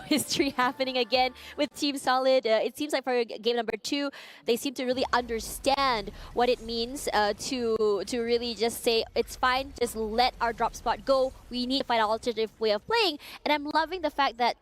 history happening again with Team Solid. It seems like for game number 2, they seem to really understand what it means to really just say it's fine, just let our drop spot go. We need to find an alternative way of playing, and I'm loving the fact that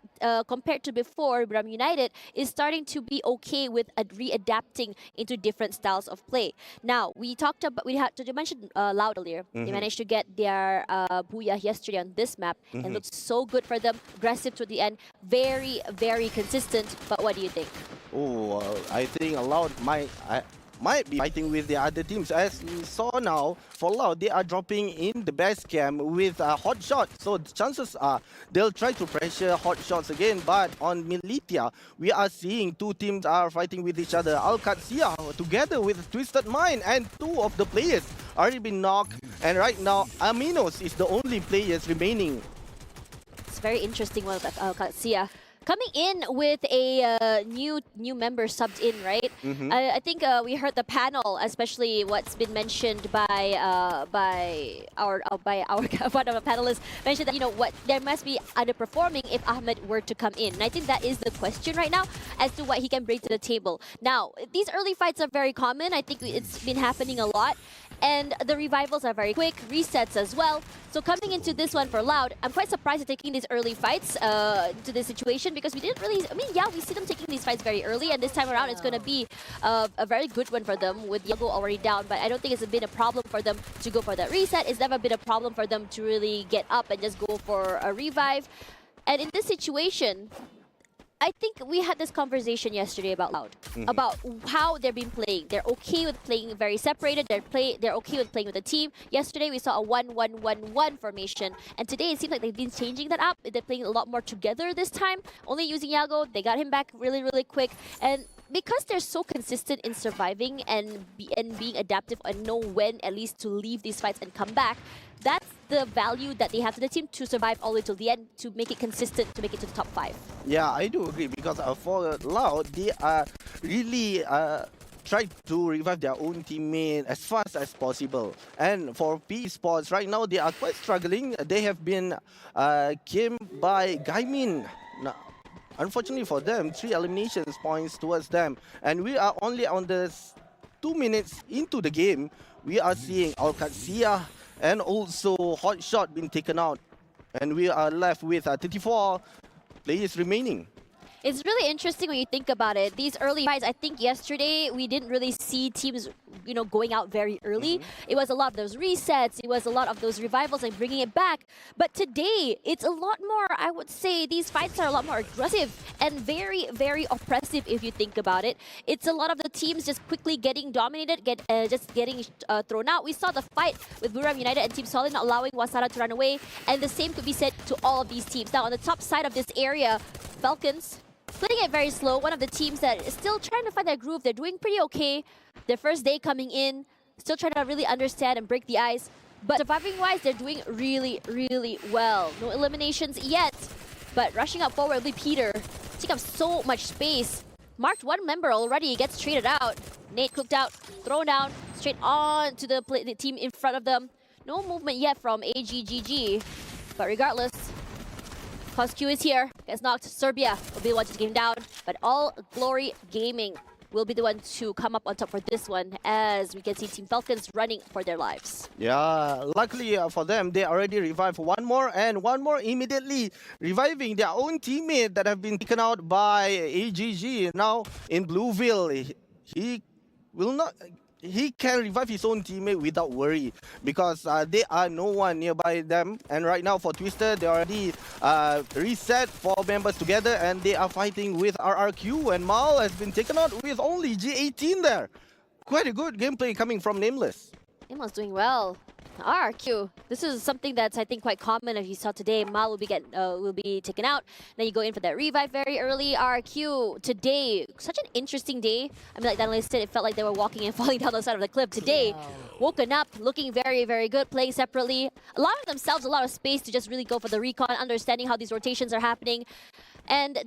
compared to before, Bram United is starting to be okay with readapting into different styles of play. Now we had to mention Loud earlier. They managed to get their booyah yesterday on this map and looked so good for them. Aggressive to the end, very, very consistent. But what do you think? Oh, I think Loud might be fighting with the other teams. As we saw now, for Loud, they are dropping in the best camp with a hot shot. So the chances are they'll try to pressure hot shots again. But on Militia, we are seeing two teams are fighting with each other. Al-Qadsia together with Twisted Mind, and two of the players already been knocked. And right now, Aminos is the only players remaining. It's very interesting one with Qadsia. Coming in with a new member subbed in, right? I think we heard the panel, especially what's been mentioned by our one of the panelists mentioned that what there must be underperforming if Ahmed were to come in, and I think that is the question right now as to what he can bring to the table. Now these early fights are very common. I think it's been happening a lot. And the revivals are very quick, resets as well. So coming into this one for Loud, I'm quite surprised at taking these early fights to this situation, because we didn't really, we see them taking these fights very early, and this time around it's going to be a very good one for them with Yago already down. But I don't think it's been a problem for them to go for that reset. It's never been a problem for them to really get up and just go for a revive. And in this situation, I think we had this conversation yesterday about Loud, about how they've been playing. They're okay with playing very separated. They're okay with playing with a team. Yesterday we saw a 1-1-1-1 formation, and today it seems like they've been changing that up. They're playing a lot more together this time. Only using Yago, they got him back really, really quick. And because they're so consistent in surviving and being adaptive and know when at least to leave these fights and come back, that's the value that they have to the team to survive all the way till the end, to make it consistent, to make it to the top 5. Yeah, I do agree, because for Loud, they are really trying to revive their own teammate as fast as possible. And for Esports, right now, they are quite struggling. They have been came by Gaimin. Unfortunately for them, 3 eliminations points towards them. And we are only on the 2 minutes into the game. We are seeing Al-Qadsia and also Hot Shot being taken out. And we are left with 34 players remaining. It's really interesting when you think about it. These early fights, I think yesterday we didn't really see teams, going out very early. It was a lot of those resets. It was a lot of those revivals and bringing it back. But today, it's a lot more, I would say, these fights are a lot more aggressive and very, very oppressive if you think about it. It's a lot of the teams just quickly getting dominated, just getting thrown out. We saw the fight with Bram United and Team Solid not allowing Wasara to run away. And the same could be said to all of these teams. Now, on the top side of this area, Falcons, playing it very slow, one of the teams that is still trying to find their groove. They're doing pretty okay. Their first day coming in, still trying to really understand and break the ice. But surviving-wise, they're doing really, really well. No eliminations yet, but rushing up forward will be Peter. Taking up so much space. Marked one member already, gets traded out. Nate cooked out, thrown down, straight on to the team in front of them. No movement yet from AGGG, but regardless, Cosq is here, gets knocked. Serbia will be the one to take him down, but All Glory Gaming will be the one to come up on top for this one, as we can see Team Falcons running for their lives. Yeah, luckily for them, they already revived one more, and one more immediately reviving their own teammate that have been taken out by AGG. Now in Blueville, he will not... He can revive his own teammate without worry, because there are no one nearby them. And right now for Twister, they already reset 4 members together, and they are fighting with RRQ, and Mal has been taken out with only G18 there. Quite a good gameplay coming from Nameless. Nameless doing well. RRQ, this is something that's, I think, quite common. As you saw today, Mal will be taken out. Then you go in for that revive very early. RRQ today, such an interesting day. I mean, like Daniel said, it felt like they were walking and falling down the side of the cliff. Today, woken up, looking very, very good, playing separately. Allowing themselves a lot of space to just really go for the recon, understanding how these rotations are happening. And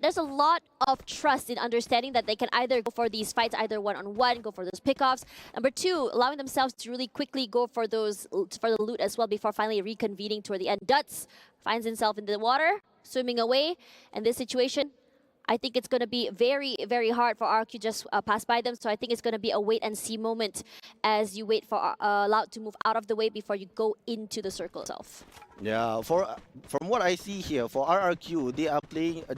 there's a lot of trust in understanding that they can either go for these fights, either one-on-one, go for those pickoffs. Number two, allowing themselves to really quickly go for the loot as well before finally reconvening toward the end. Duts finds himself in the water, swimming away. And this situation, I think it's going to be very, very hard for RQ just pass by them. So I think it's going to be a wait and see moment as you wait for Loud to move out of the way before you go into the circle itself. Yeah, from what I see here, for RRQ,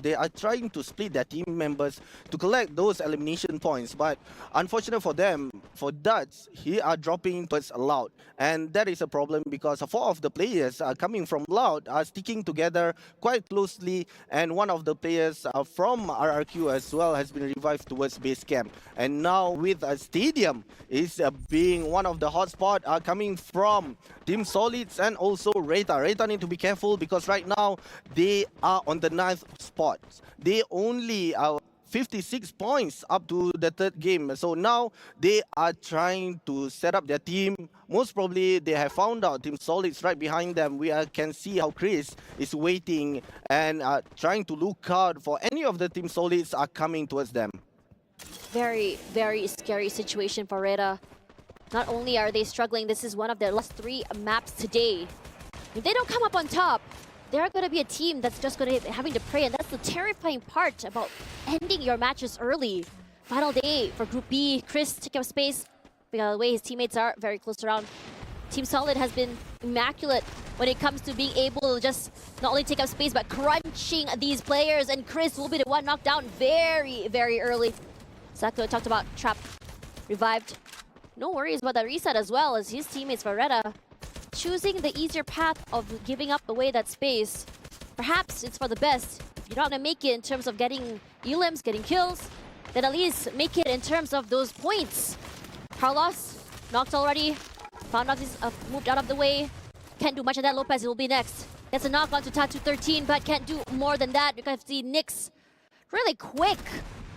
they are trying to split their team members to collect those elimination points. But unfortunate for them, for Duds, he are dropping towards Loud. And that is a problem because 4 of the players coming from Loud are sticking together quite closely. And one of the players from RRQ as well has been revived towards base camp. And now with Stadium is being one of the hotspots coming from Team Solids and also Reta. Reta need to be careful because right now they are on the 9th spot. They only 56 points up to the 3rd game. So now they are trying to set up their team. Most probably they have found out Team Solid's right behind them. We can see how Chris is waiting and trying to look out for any of the Team Solids are coming towards them. Very, very scary situation for Reta. Not only are they struggling, this is one of their last 3 maps today. If they don't come up on top, they're going to be a team that's just going to be having to pray, and that's the terrifying part about ending your matches early. Final day for Group B. Chris taking up space. By the way, his teammates are very close around. Team Solid has been immaculate when it comes to being able to just not only take up space, but crunching these players, and Chris will be the one knocked down very, very early. Sako talked about Trap revived. No worries about that reset as well as his teammates for Reta choosing the easier path of giving up away that space. Perhaps it's for the best. If you're not gonna make it in terms of getting elims, getting kills, then at least make it in terms of those points. Carlos knocked already. Found out he's moved out of the way. Can't do much of that. Lopez will be next. Gets a knock onto Tattoo 13, but can't do more than that because the Nyx really quick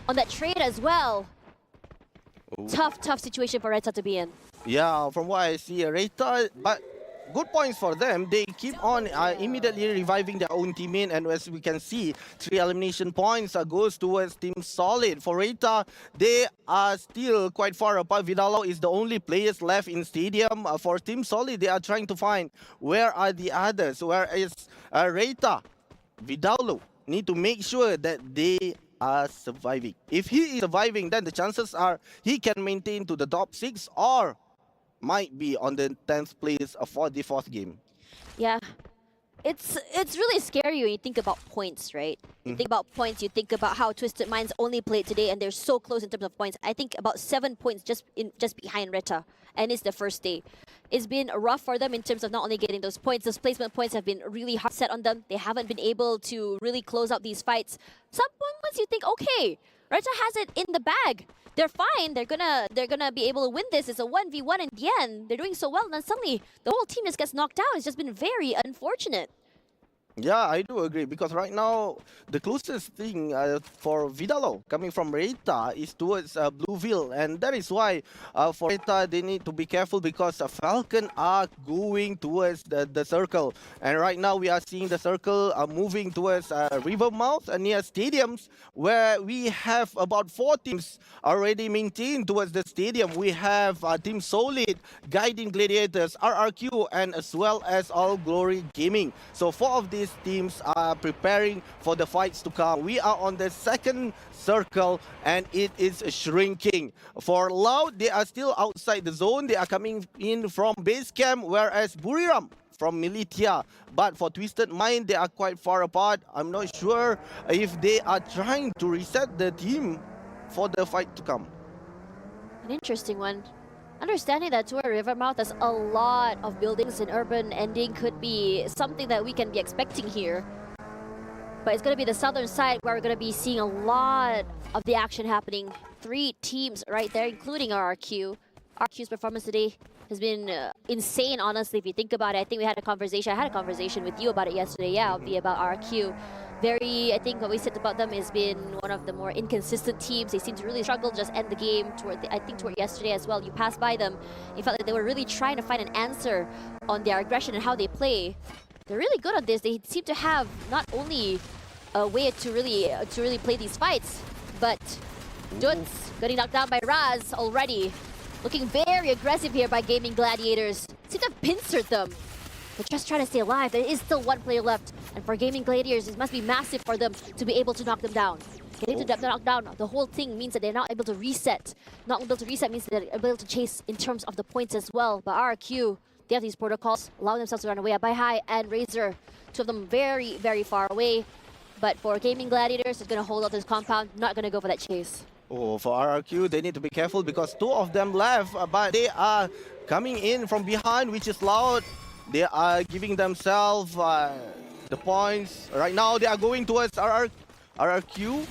on that trade as well. Ooh. Tough situation for Reta to be in. Yeah, from what I see, Reta, but good points for them. They keep on immediately reviving their own teammate, and as we can see, 3 elimination points goes towards Team Solid. For Reta, they are still quite far apart. Vidalo is the only players left in Stadium. For Team Solid, they are trying to find where are the others. Where is Reta? Vidalo need to make sure that they are surviving. If he is surviving, then the chances are he can maintain to the top 6 or might be on the 10th place for the 4th game. Yeah. It's really scary when you think about points, right? You think about points, you think about how Twisted Minds only played today and they're so close in terms of points. I think about 7 points just behind Reta, and it's the first day. It's been rough for them in terms of not only getting those points, those placement points have been really hard set on them. They haven't been able to really close out these fights. Some moments you think, okay, Reta has it in the bag. They're fine. They're gonna be able to win this. It's a 1v1 in the end. They're doing so well, and then suddenly the whole team just gets knocked out. It's just been very unfortunate. Yeah, I do agree because right now the closest thing for Vidalo coming from Reta is towards Blueville, and that is why for Reta they need to be careful because Falcon are going towards the circle, and right now we are seeing the circle moving towards Rivermouth near stadiums where we have about 4 teams already maintained towards the stadium. We have Team Solid, Guiding Gladiators, RRQ, and as well as All Glory Gaming. So 4 of these teams are preparing for the fights to come. We are on the 2nd circle and it is shrinking. For Loud, they are still outside the zone. They are coming in from base camp, whereas Buriram from Militia. But for Twisted Mind, they are quite far apart. I'm not sure if they are trying to reset the team for the fight to come. An interesting one. Understanding that toward Rivermouth has a lot of buildings and urban ending could be something that we can be expecting here. But it's going to be the southern side where we're going to be seeing a lot of the action happening. 3 teams right there, including RRQ. RRQ's performance today has been insane, honestly, if you think about it. I think we had a conversation. I had a conversation with you about it yesterday, yeah, about RRQ. I think what we said about them has been one of the more inconsistent teams. They seem to really struggle to just end the game toward yesterday as well. You passed by them. You felt like they were really trying to find an answer on their aggression and how they play. They're really good at this. They seem to have not only way to really play these fights. But Dutz getting knocked down by Raz already. Looking very aggressive here by Gaming Gladiators. Seem to have pincered them. They're just trying to stay alive. There is still one player left. And for Gaming Gladiators, it must be massive for them to be able to knock them down. Getting to knock down the whole thing means that they're not able to reset. Not able to reset means that they're able to chase in terms of the points as well. But RRQ, they have these protocols, allowing themselves to run away. By High and Razor, two of them very, very far away. But for Gaming Gladiators, it's going to hold out this compound, not going to go for that chase. Oh, for RRQ, they need to be careful because two of them left, but they are coming in from behind, which is Loud. They are giving themselves the points. Right now, they are going towards RRQ.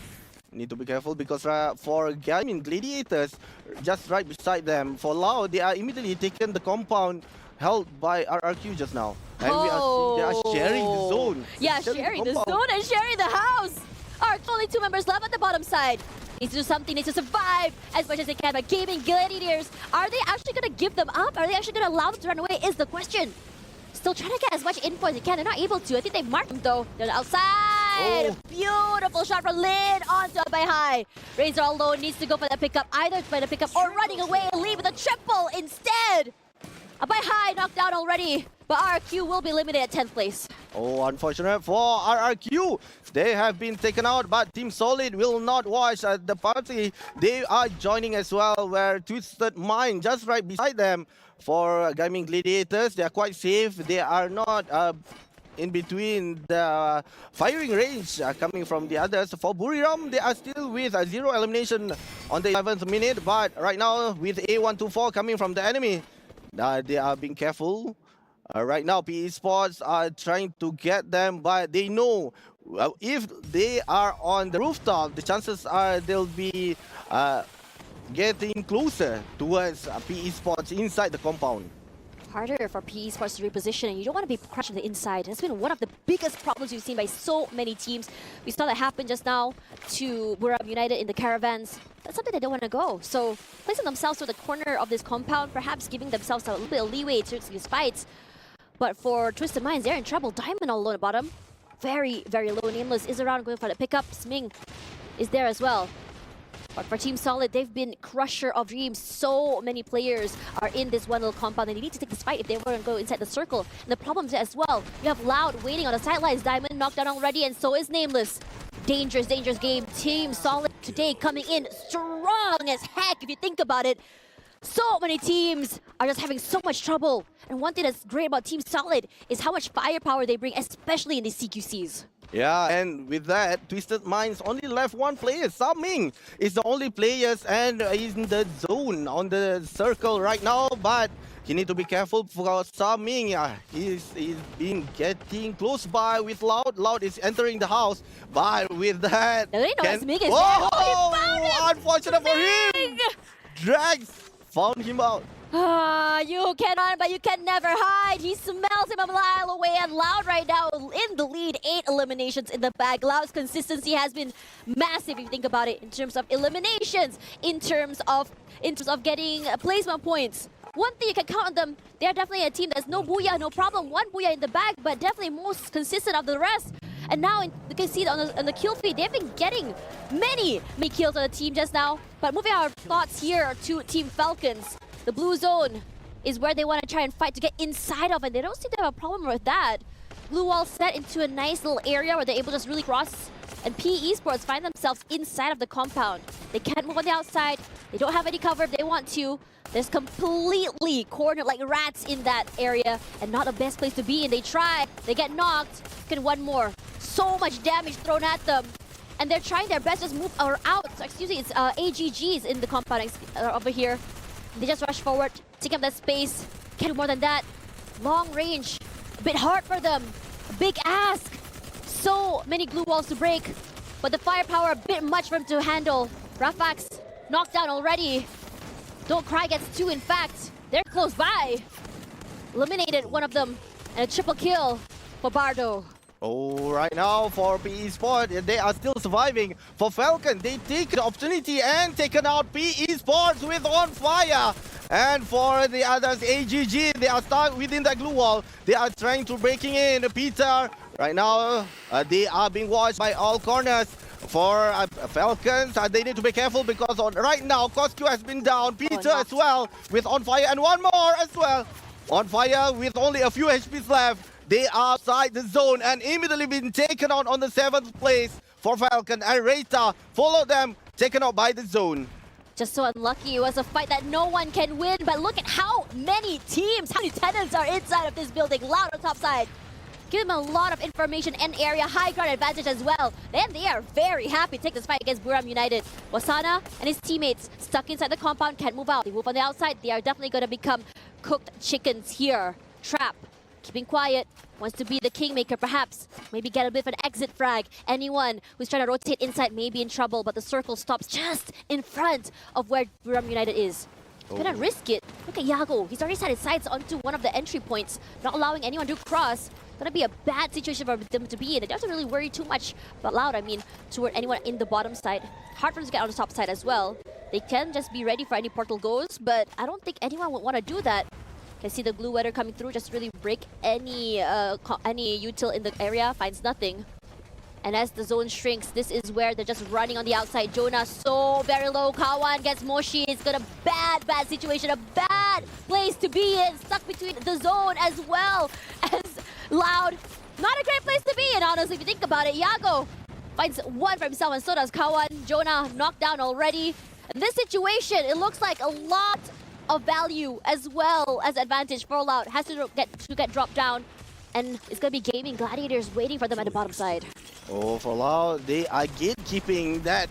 Need to be careful because for Gaming Gladiators, just right beside them, for Loud, they are immediately taken the compound held by RRQ just now. And we are seeing they are sharing the zone. Yeah, sharing the zone and sharing the house. Only two members left at the bottom side. Needs to do something, needs to survive as much as they can. But Gaming Gladiators, are they actually going to give them up? Are they actually going to allow them to run away is the question. Still trying to get as much info as they can. They're not able to. I think they've marked them though. They're outside. Oh. Beautiful shot from Lin onto By High. Razor alone needs to go for the pickup. Either by the pickup or running away and leave with a triple instead. By High knocked down already. But RRQ will be eliminated at 10th place. Oh, unfortunate for RRQ. They have been taken out, but Team Solid will not watch the party. They are joining as well, where Twisted Mind just right beside them. For Gaming Gladiators, they are quite safe. They are not in between the firing range coming from the others. For Buriram, they are still with a 0 elimination on the 11th minute, but right now with A124 coming from the enemy, they are being careful. Right now, PE Sports are trying to get them, but they know if they are on the rooftop, the chances are they'll be getting closer towards PE Sports inside the compound. Harder for PE Sports to reposition, and you don't want to be crushed on the inside. That's been one of the biggest problems we've seen by so many teams. We saw that happen just now to Buriram United in the Caravans. That's something they don't want to go. So placing themselves to the corner of this compound, perhaps giving themselves a little bit of leeway to these fights. But for Twisted Minds, they're in trouble. Diamond all alone at bottom. Very, very low. Nameless is around going for the pickup. Sming is there as well. But for Team Solid, they've been crusher of dreams. So many players are in this one little compound. And they need to take this fight if they want to go inside the circle. And the problem's as well. You have Loud waiting on the sidelines. Diamond knocked down already, and so is Nameless. Dangerous, dangerous game. Team Solid today coming in strong as heck if you think about it. So many teams are just having so much trouble. And one thing that's great about Team Solid is how much firepower they bring, especially in these CQCs. Yeah, and with that, Twisted Minds only left one player. Saming is the only players and he's in the zone on the circle right now, but you need to be careful for Saming. He's been getting close by with Loud. Loud is entering the house, but with that... They know Sming is there. Oh, he found him! unfortunate for him! Drags found him out. You can run, but you can never hide. He smells him a mile away, and Loud right now in the lead. 8 eliminations in the bag. Loud's consistency has been massive if you think about it in terms of eliminations, in terms of getting placement points. One thing you can count on them, they're definitely a team that's no booyah, no problem. One booyah in the bag, but definitely most consistent of the rest. And now you can see on the kill feed, they've been getting many kills on the team just now. But moving our thoughts here to Team Falcons. The blue zone is where they want to try and fight to get inside of, and they don't seem to have a problem with that. Blue wall set into a nice little area where they're able to just really cross, and PE Esports find themselves inside of the compound. They can't move on the outside. They don't have any cover if they want to. They're completely cornered like rats in that area, and not the best place to be in. They try, they get knocked. Can one more. So much damage thrown at them. And they're trying their best to just move out. So, excuse me, it's AGGs in the compound over here. They just rush forward, take up that space. Can't do more than that. Long range, a bit hard for them. A big ask. So many glue walls to break, but the firepower a bit much for him to handle. Rafax knocked down already. Don't Cry gets 2, in fact. They're close by. Eliminated one of them, and a triple kill for Bardo. Oh, right now for PE Sport, they are still surviving. For Falcon, they take the opportunity and taken out PE Sports with On Fire. And for the others, AGG, they are stuck within the glue wall. They are trying to breaking in. Peter Right now, they are being watched by all corners. For Falcons, they need to be careful because right now, Cosq has been down. Peter as well with On Fire, and one more as well. On Fire with only a few HPs left. They are outside the zone and immediately been taken out on the 7th place for Falcon. And Reita followed them, taken out by the zone. Just so unlucky. It was a fight that no one can win, but look at how many teams, how many tenants are inside of this building. Loud on top side. Give them a lot of information and area, high ground advantage as well. Then they are very happy to take this fight against Buram United. Wasana and his teammates stuck inside the compound, can't move out. They move on the outside. They are definitely going to become cooked chickens here. Trap, keeping quiet, wants to be the kingmaker perhaps. Maybe get a bit of an exit frag. Anyone who's trying to rotate inside may be in trouble, but the circle stops just in front of where Buram United is. Gonna risk it. Look at Yago. He's already set his sights onto one of the entry points, not allowing anyone to cross. Gonna be a bad situation for them to be in. They don't have to really worry too much about Loud, I mean, toward anyone in the bottom side. Hard for them to get on the top side as well. They can just be ready for any portal goes, but I don't think anyone would want to do that. Can see the blue weather coming through, just really break any util in the area, finds nothing. And as the zone shrinks, this is where they're just running on the outside. Jonah so very low. Kawan gets Moshi. It's got a bad situation, a bad place to be in. Stuck between the zone as well as Loud. Not a great place to be in, honestly, if you think about it. Yago finds one for himself, and so does Kawan. Jonah knocked down already. In this situation, it looks like a lot of value as well as advantage for Loud. Has to get dropped down. And it's going to be Gaming Gladiators waiting for them at the bottom side. Oh, for Loud, they are gatekeeping that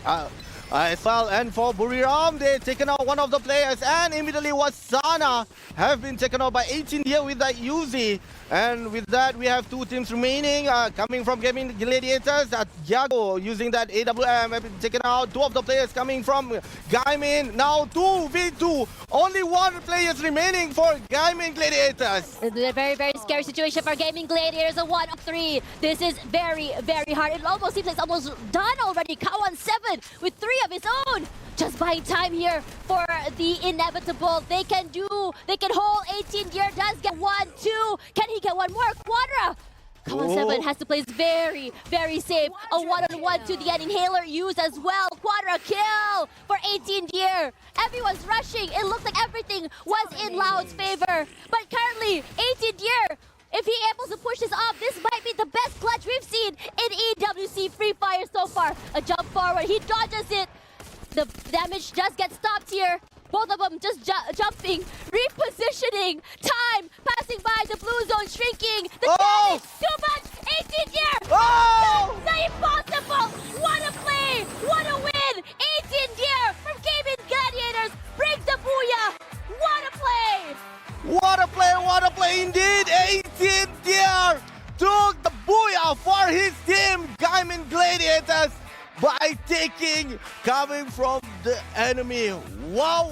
as well. And for Buriram, they've taken out one of the players. And immediately Wasana have been taken out by 18 here with that Yuzi. And with that, we have two teams remaining coming from Gaming Gladiators. Yago using that AWM have been taken out. Two of the players coming from Gaimin. Now 2v2. Only one player is remaining for Gaming Gladiators. It's a very, very scary situation for Gaming Gladiators. A 1 of 3. This is very, very hard. It almost seems like it's almost done already. Kawan 7 with 3 of his own. Just buying time here for the inevitable. They can hold. 18 Gear does get 1, 2. Can he get one more? Quadra! Kawan 7 has to play very, very safe. A 1-on-1 to the end. Inhaler used as well. Quadra kill for 18 Gear. Everyone's rushing. It looks like everything was in Loud's favor. But currently, 18 Gear, if he able to push this off, this might be the best clutch we've seen in EWC Free Fire so far. A jump forward. He dodges it. The damage just gets stopped here. Both of them just jumping, repositioning, time passing by, the blue zone shrinking. The damage too much. 18 Gear. The impossible. What a play. What a win. 18 Gear from Gaming Gladiators brings the booyah. What a play. What a play. What a play indeed. 18 Gear took the booyah for his team, Gaming Gladiators, by taking coming from the enemy. Wow.